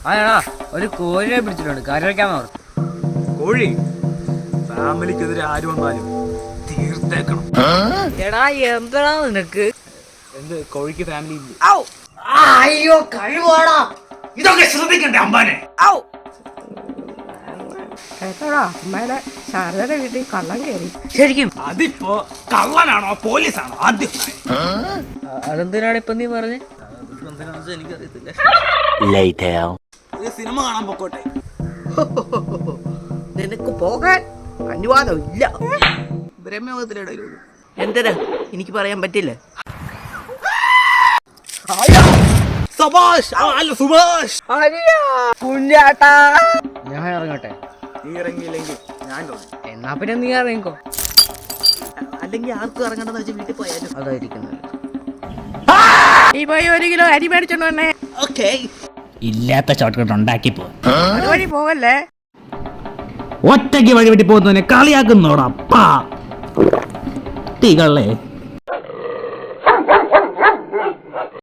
അതെടാ ഒരു കോഴിനെ പിടിച്ചിട്ടുണ്ട് കറി വെക്കാന്ന് പറഞ്ഞു. കോഴി ഫാമിലിക്കെതിരെ ആര് വന്നാലും തീർത്തേക്കണം. എടാ എന്താ നിനക്ക്? എന്ത് കോഴിക്ക് ഫാമിലി ഇല്ല? അയ്യോ കഴിവാടാ. ഇതൊക്കെ ശ്രദ്ധിക്കണ്ടേ അമ്പാനെ? അമ്മയുടെ ശാരദയുടെ വീട്ടിൽ കള്ളം കയറി. ശരിക്കും അതിപ്പോ കള്ളനാണോ പോലീസാണോ ആദ്യം? അതെന്തിനാണ് ഇപ്പൊ നീ പറഞ്ഞേ? എനിക്കറിയത്തില്ല. ഒരു സിനിമ കാണാൻ പൊക്കോട്ടെ. നിനക്ക് പോകാൻ അനുവാദം ഇല്ല. ബ്രഹ്മയോഗത്തിലിടയിലോ എന്തിനാ എനിക്ക് പറയാൻ പറ്റില്ല. സബാഷ് അല്ല സുഭാഷ്. കുഞ്ഞാട്ടാ ഞാൻ ഇറങ്ങട്ടെ. നീ ഇറങ്ങിയില്ലെങ്കിൽ ഞാൻ തോന്നി. എന്നാ പിന്നെ നീ ഇറങ്ങിക്കോ. അല്ലെങ്കിൽ ആർക്കും ഇറങ്ങണ്ടെന്ന് വെച്ചാൽ വീട്ടിൽ പോയാലും അതായിരിക്കുന്നത്. നീ പോയി 1 കിലോ അരി മേടിച്ചോണ്ട് വന്നേ. ഓക്കേ. ഇല്ലാത്ത ഷോർട്ട് കട്ട് ഉണ്ടാക്കി പോ. അതുവഴി പോവല്ലേ. ഒറ്റയ്ക്ക് വഴി വെട്ടി പോകുന്നതിനെ കളിയാക്കുന്നോടാ. തീകളേ